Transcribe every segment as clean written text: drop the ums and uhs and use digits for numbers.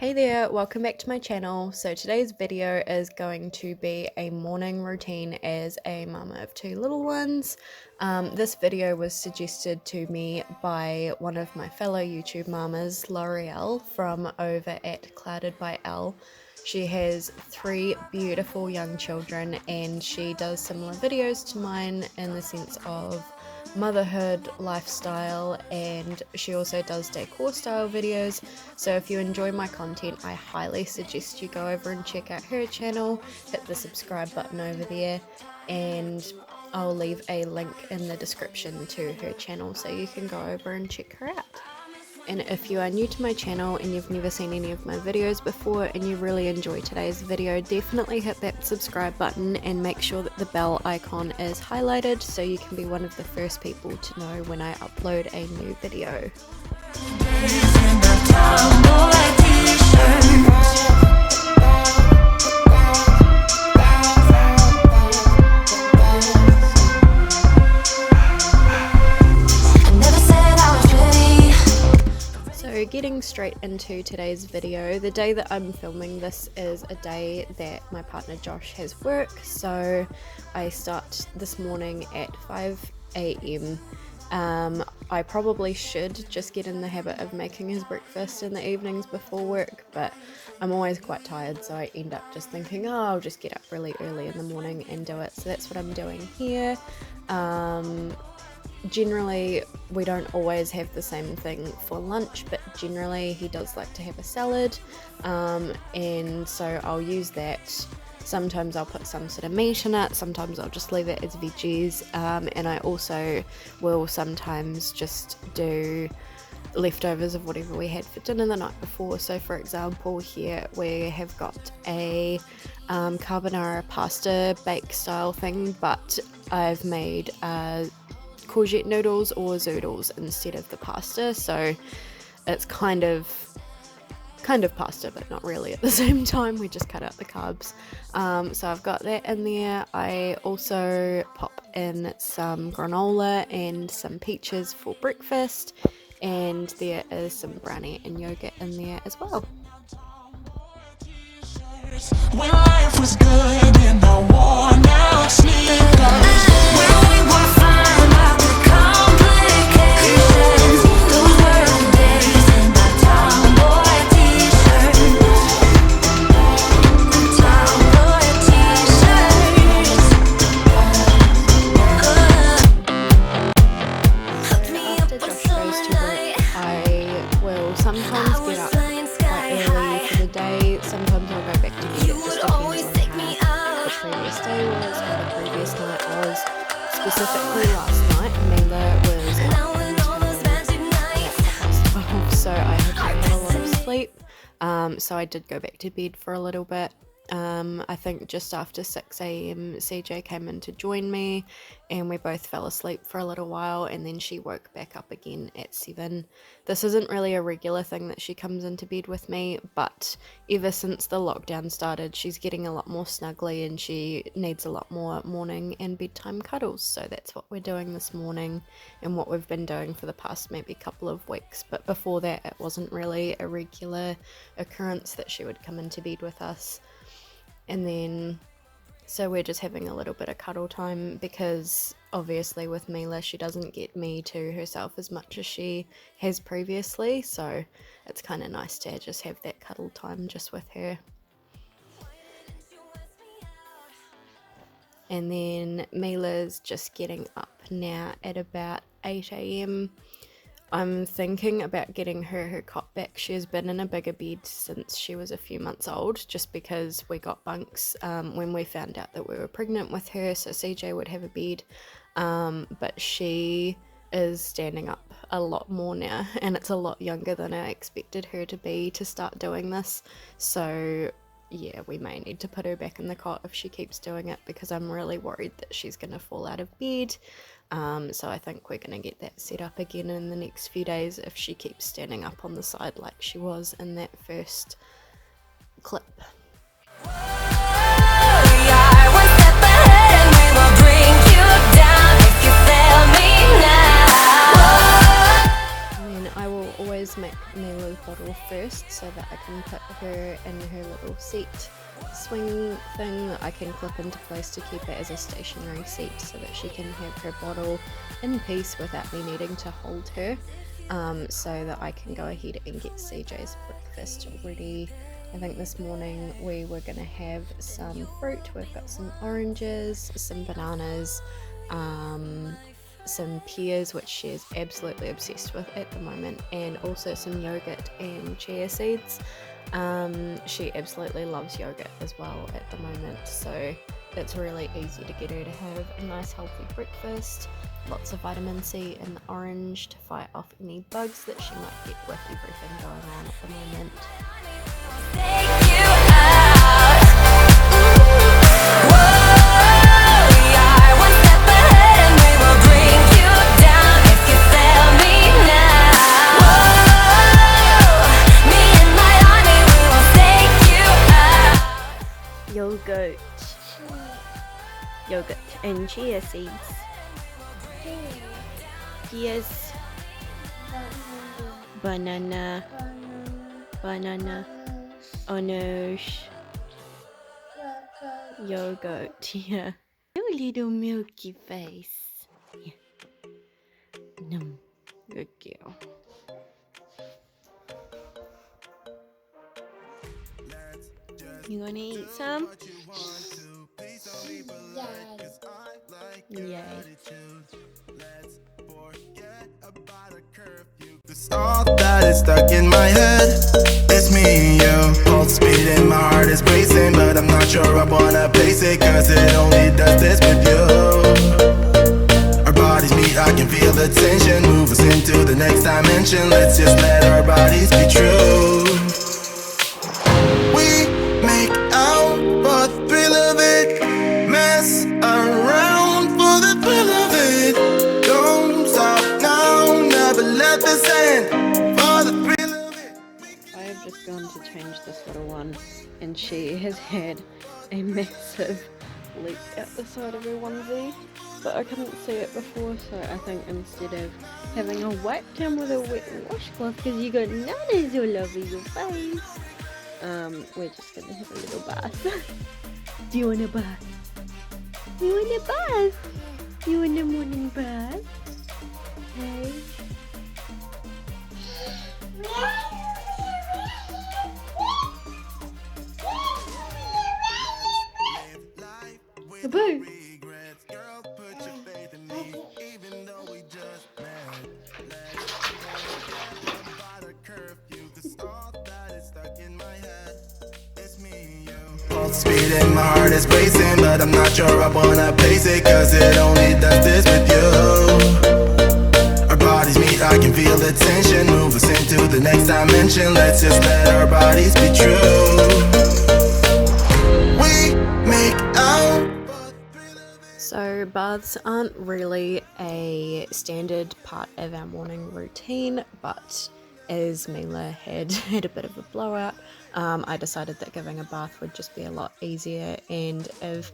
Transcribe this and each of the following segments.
Hey there, welcome back to my channel. So today's video is going to be a morning routine as a mama of two little ones. This video was suggested to me by one of my fellow YouTube mamas, Lórèal, from over at Clouded ByL. She has 3 beautiful young children and she does similar videos to mine in the sense of motherhood, lifestyle, and she also does decor style videos. So if you enjoy my content, I highly suggest you go over and check out her channel, hit the subscribe button over there, and I'll leave a link in the description to her channel so you can go over and check her out. And if you are new to my channel and you've never seen any of my videos before and you really enjoy today's video, definitely hit that subscribe button and make sure that the bell icon is highlighted so you can be one of the first people to know when I upload a new video. So getting straight into today's video, the day that I'm filming this is a day that my partner Josh has work, so I start this morning at 5 AM. I probably should just get in the habit of making his breakfast in the evenings before work, but I'm always quite tired, so I end up just thinking, oh, I'll just get up really early in the morning and do it. So that's what I'm doing here. Generally, we don't always have the same thing for lunch, but generally he does like to have a salad, and so I'll use that. Sometimes I'll put some sort of meat in it, sometimes I'll just leave it as veggies, and I also will sometimes just do leftovers of whatever we had for dinner the night before. So for example, here we have got a carbonara pasta bake style thing, but I've made courgette noodles or zoodles instead of the pasta, so it's kind of pasta but not really at the same time. We just cut out the carbs. So I've got that in there. I also pop in some granola and some peaches for breakfast, and there is some brownie and yogurt in there as well. When life was good in the worn out sneakers, when we were fine out the complications, those were the days in the tomboy t-shirts, tomboy t-shirts. After Josh goes to work, I will sometimes get up quite early for the day. Sometimes I'll go back to bed. It just depends on how the previous day was, how the previous night was. Specifically last night, Mila was up until 12, so I had a lot of sleep. So I did go back to bed for a little bit. I think just after 6 AM CJ came in to join me and we both fell asleep for a little while, and then she woke back up again at 7. This isn't really a regular thing that she comes into bed with me, but ever since the lockdown started she's getting a lot more snuggly and she needs a lot more morning and bedtime cuddles, so that's what we're doing this morning and what we've been doing for the past maybe couple of weeks. But before that it wasn't really a regular occurrence that she would come into bed with us. And then, so we're just having a little bit of cuddle time because obviously with Mila she doesn't get me to herself as much as she has previously, so it's kind of nice to just have that cuddle time just with her. And then Mila's just getting up now at about 8 AM. I'm thinking about getting her cot back. She has been in a bigger bed since she was a few months old, just because we got bunks when we found out that we were pregnant with her, so CJ would have a bed, but she is standing up a lot more now, and it's a lot younger than I expected her to be to start doing this, so yeah, we may need to put her back in the cot if she keeps doing it, because I'm really worried that she's going to fall out of bed. So I think we're going to get that set up again in the next few days if she keeps standing up on the side like she was in that first clip. And then I will always always make Mila's bottle first so that I can put her in her little seat swing thing that I can clip into place to keep it as a stationary seat so that she can have her bottle in peace without me needing to hold her, so that I can go ahead and get CJ's breakfast ready. I think this morning we were going to have some fruit. We've got some oranges, some bananas, some pears, which she's absolutely obsessed with at the moment, and also some yogurt and chia seeds. She absolutely loves yogurt as well at the moment, so it's really easy to get her to have a nice healthy breakfast. Lots of vitamin C in the orange to fight off any bugs that she might get with everything going on at the moment. Yogurt and chia seeds. Yes. Banana. Oh no. Yogurt, yeah. Your little milky face. Yeah. No. Good girl. You gonna eat some? Yay. All that is stuck in my head. It's me and you. Pulse speed and my heart is racing, but I'm not sure I wanna pace it, cause it only does this with you. Our bodies meet, I can feel the tension. Move us into the next dimension. Let's just let our bodies be true. We make out for the thrill of it. Mess around for the thrill of it. Don't stop now, never let this end. For the thrill of it. I have just gone to change this little one, and she has had a massive leak out the side of her onesie, but I couldn't see it before, so I think instead of having her wiped down with a wet washcloth because you got nunners all over your face, we're just gonna have a little bath. Do you want a bath? You want a bath? You want a morning bath? Hey? Boo! Speed and my heart is racing, but I'm not sure I wanna pace it, cause it only does this with you. Our bodies meet, I can feel the tension. Move us into the next dimension. Let's just let our bodies be true. We make out. So baths aren't really a standard part of our morning routine, but as Mila had a bit of a blowout, I decided that giving a bath would just be a lot easier, and if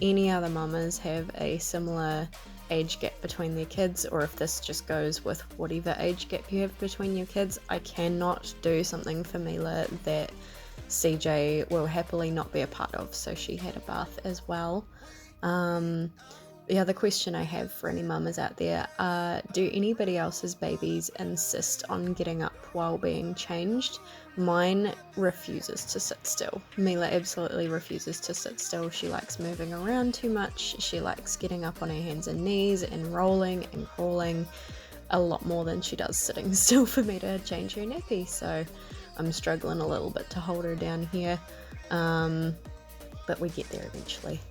any other mamas have a similar age gap between their kids, or if this just goes with whatever age gap you have between your kids, I cannot do something for Mila that CJ will happily not be a part of, so she had a bath as well. The other question I have for any mamas out there are, do anybody else's babies insist on getting up while being changed? Mine refuses to sit still. Mila absolutely refuses to sit still. She likes moving around too much. She likes getting up on her hands and knees and rolling and crawling a lot more than she does sitting still for me to change her nappy. So I'm struggling a little bit to hold her down here, but we get there eventually.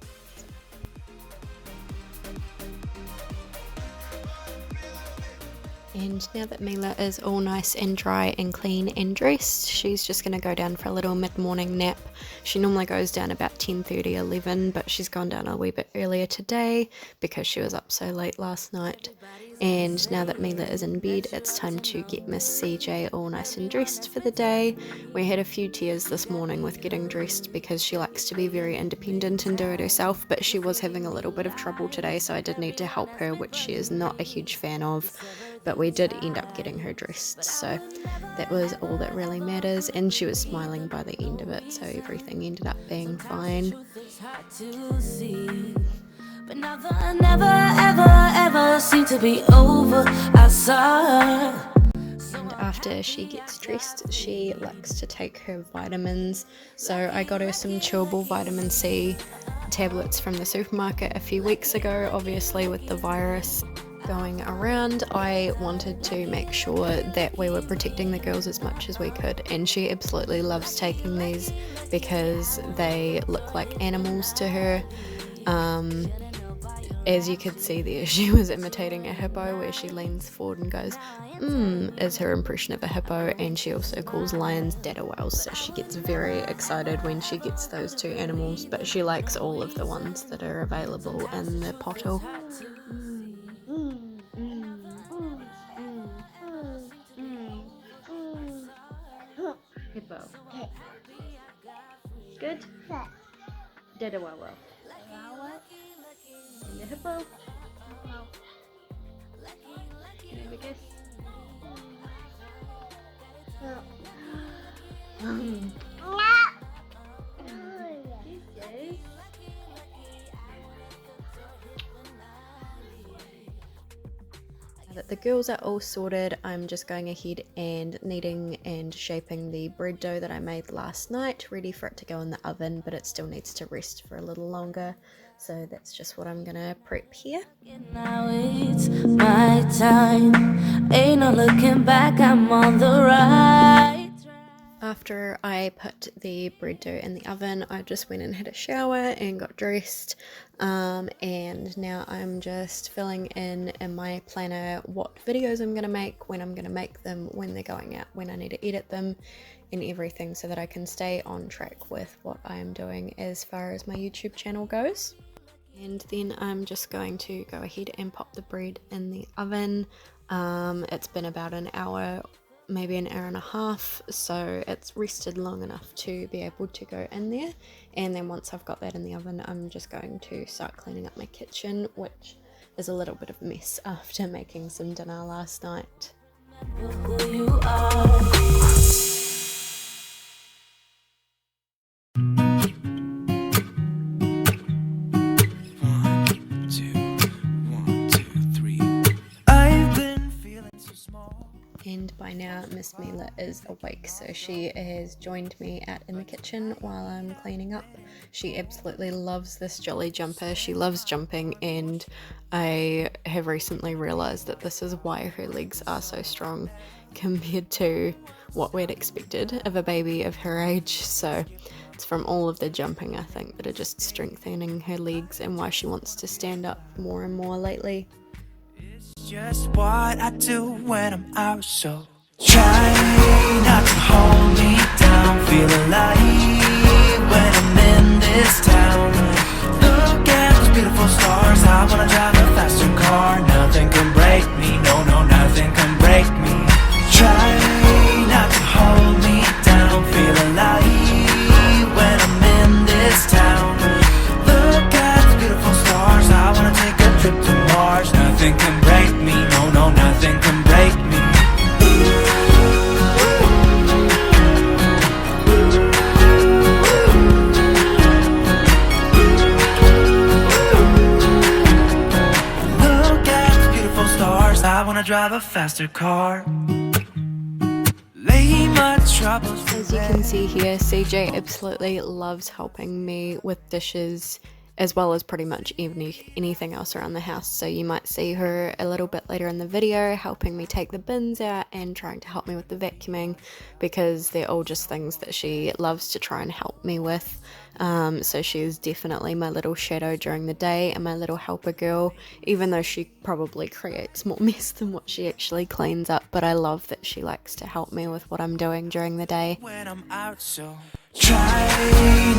And now that Mila is all nice and dry and clean and dressed, she's just going to go down for a little mid-morning nap. She normally goes down about 10:30, 11, but she's gone down a wee bit earlier today because she was up so late last night. And now that Mila is in bed, it's time to get Miss CJ all nice and dressed for the day. We had a few tears this morning with getting dressed because she likes to be very independent and do it herself, but she was having a little bit of trouble today, so I did need to help her, which she is not a huge fan of. but we did end up getting her dressed, so that was all that really matters, and she was smiling by the end of it, so everything ended up being fine. But nothing never ever seemed to be over. I saw her. And after she gets dressed, she likes to take her vitamins, so I got her some chewable vitamin C tablets from the supermarket a few weeks ago. Obviously with the virus going around, I wanted to make sure that we were protecting the girls as much as we could, and she absolutely loves taking these because they look like animals to her. As you could see there, she was imitating a hippo, where she leans forward and goes, is her impression of a hippo, and she also calls lions dada whales, so she gets very excited when she gets those two animals, but she likes all of the ones that are available in the pottle. Hippo. Good? Dada wow. And the hippo? Can I have a guess? Now that the girls are all sorted, I'm just going ahead and kneading and shaping the bread dough that I made last night, ready for it to go in the oven, but it still needs to rest for a little longer. So that's just what I'm gonna prep here. Now it's my time. Ain't no looking back, I'm on the right track. After I put the bread dough in the oven, I just went and had a shower and got dressed, and now I'm just filling in my planner what videos I'm going to make, when I'm going to make them, when they're going out, when I need to edit them, and everything, so that I can stay on track with what I am doing as far as my YouTube channel goes. And then I'm just going to go ahead and pop the bread in the oven. It's been about an hour, maybe an hour and a half, so it's rested long enough to be able to go in there. And then once I've got that in the oven, I'm just going to start cleaning up my kitchen, which is a little bit of a mess after making some dinner last night. Who you are. And by now Miss Mila is awake, so she has joined me out in the kitchen while I'm cleaning up. She absolutely loves this jolly jumper. She loves jumping, and I have recently realized that this is why her legs are so strong compared to what we'd expected of a baby of her age. So it's from all of the jumping, I think, that are just strengthening her legs, and why she wants to stand up more and more lately. Just what I do when I'm out, so try not to hold me down. Feel alive when I'm in this town. Look at those beautiful stars. I wanna drive a faster car. Nothing can break me, no, nothing can break me. Try not to hold me down. Feel alive when I'm in this town. Look at those beautiful stars. I wanna take a trip to Mars. Nothing can break me, no, nothing can break me. Look at the beautiful stars. I wanna drive a faster car. Lay my troubles to As you can see here, CJ absolutely loves helping me with dishes, as well as pretty much anything else around the house. So you might see her a little bit later in the video helping me take the bins out and trying to help me with the vacuuming, because they're all just things that she loves to try and help me with. So she is definitely my little shadow during the day and my little helper girl, even though she probably creates more mess than what she actually cleans up. But I love that she likes to help me with what I'm doing during the day. when I'm out, so try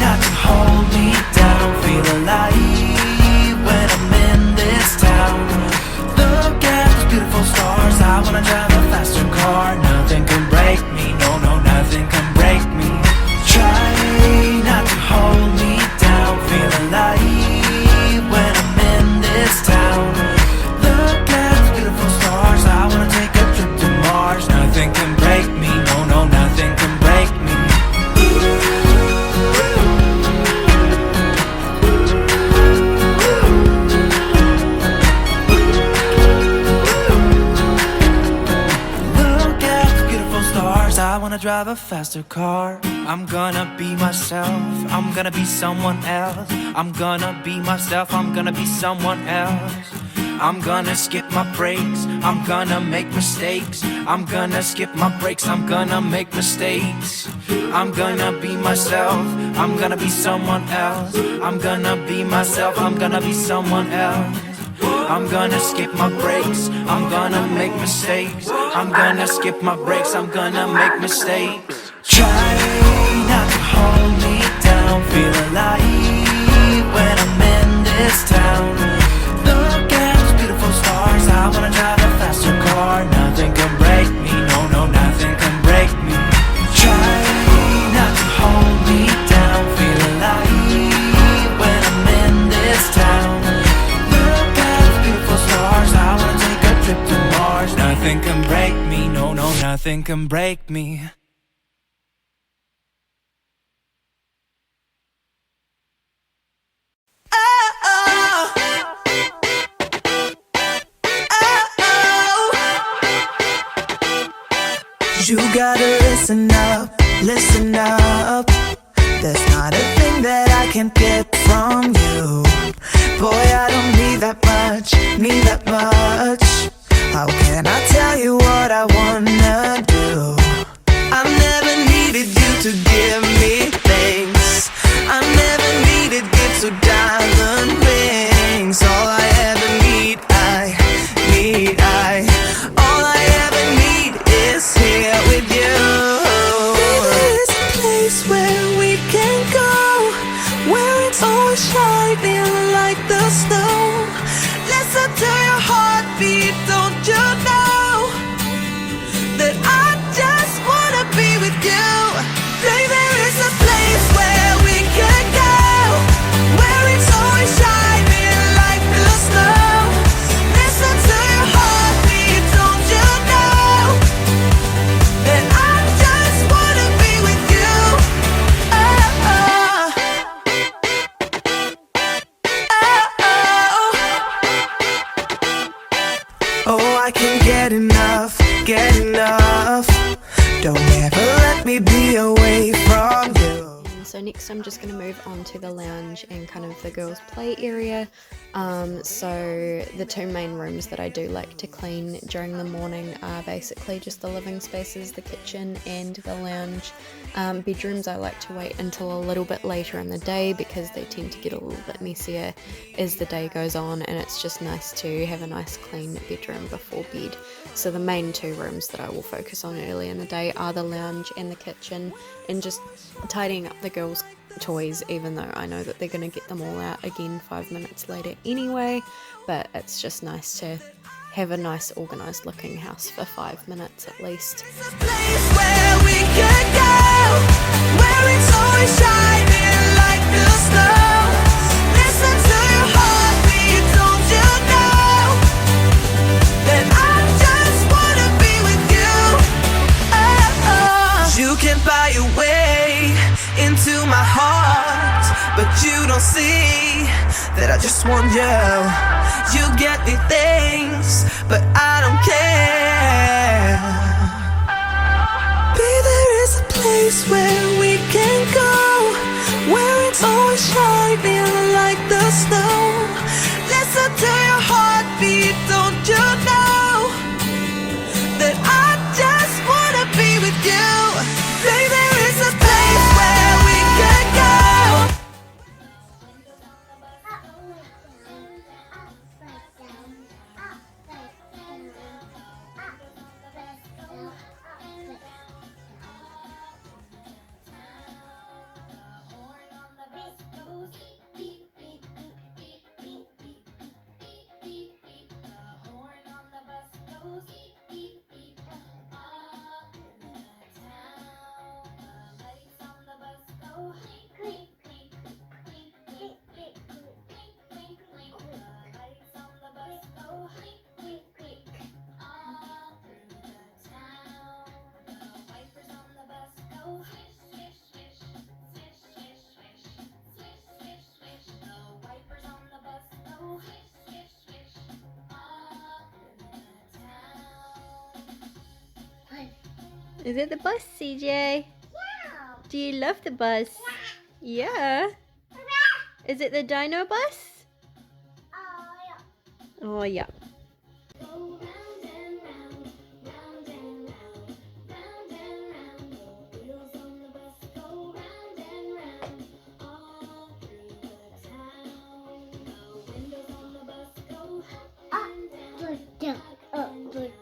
not to hold me down. Feel alive when I'm in this town. Look at those beautiful stars. I wanna drive a faster car. Nothing can break me, no, nothing can break me. Try not to hold me down. Feel alive when I'm in this town. Look at those beautiful stars. I wanna take drive a faster car. I'm gonna be myself, I'm gonna be someone else. I'm gonna be myself, I'm gonna be someone else. I'm gonna skip my breaks, I'm gonna make mistakes. I'm gonna skip my breaks, I'm gonna make mistakes. I'm gonna be myself, I'm gonna be someone else. I'm gonna be myself, I'm gonna be someone else. I'm gonna skip my breaks, I'm gonna make mistakes. I'm gonna skip my breaks, I'm gonna make mistakes. Try not to hold me down, feel alive when I'm in this town. Look at those beautiful stars, I wanna drive a faster car. Nothing can break me, no, no, nothing can break me. Try not to hold me down, feel alive when I'm in this town. Look at those beautiful stars, I wanna take a trip to Mars. Nothing can break me, no, no, nothing can break me. You gotta listen up, listen up. There's not a thing that I can't get from you. Boy, I don't need that much, need that much. How can I tell you what I wanna do? I never needed you to give me things. I never needed gifts or diamond rings. All I ever need, all I ever need is here with you. There is a place where we can go, where it's always shining like the snow. Listen to your heartbeat, don't you know that I just wanna be with you. Baby, there is a place where we can go, where it's always shining like the snow. Listen to your heartbeat, don't you know that I just wanna be with you. Oh, oh. Oh, I can't get enough, get enough. Don't ever let me be away from you. So next I'm just going to move on to the lounge and kind of the girls' play area. So the two main rooms that I do like to clean during the morning are basically just the living spaces, the kitchen and the lounge. Bedrooms I like to wait until a little bit later in the day because they tend to get a little bit messier as the day goes on, and it's just nice to have a nice clean bedroom before bed. So the main two rooms that I will focus on early in the day are the lounge and the kitchen, and just tidying up the girls' toys, even though I know that they're going to get them all out again 5 minutes later anyway. But it's just nice to have a nice organised looking house for 5 minutes at least. It's a place where we can go, where it's always shining like the snow. Listen to your heartbeat, don't you know that I just wanna be with you. Oh, oh. You can buy your way into my heart, but you don't see that I just want you. You get me things, but I don't care. Baby, there is a place where we can go, where it's always shining like the snow. Listen to your heartbeat, don't you know that I just wanna be with you. Baby, there is a place where we can go. Is it the bus, CJ? Yeah. Do you love the bus? Yeah. Is it the dino bus? Oh, yeah.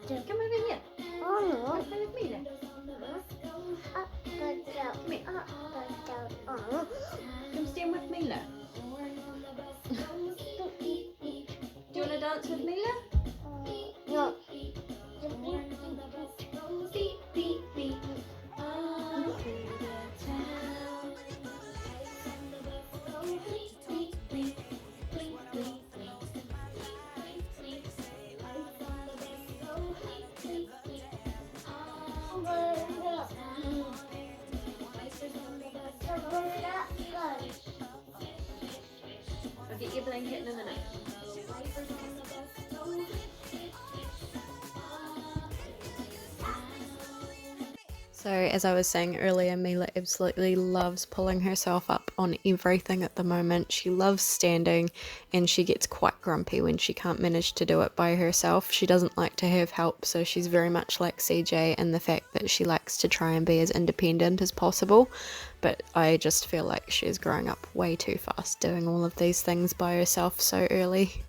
Come over here. Oh no. Come play with Mila. Come here. Come stand with Mila. Do you want to dance with Mila? No. I'll get your blanket in a minute. So as I was saying earlier, Mila absolutely loves pulling herself up on everything at the moment. She loves standing and she gets quite grumpy when she can't manage to do it by herself. She doesn't like to have help, so she's very much like CJ in the fact that she likes to try and be as independent as possible. But I just feel like she's growing up way too fast doing all of these things by herself so early.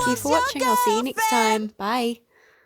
Thank you for watching. I'll see you next time. Bye.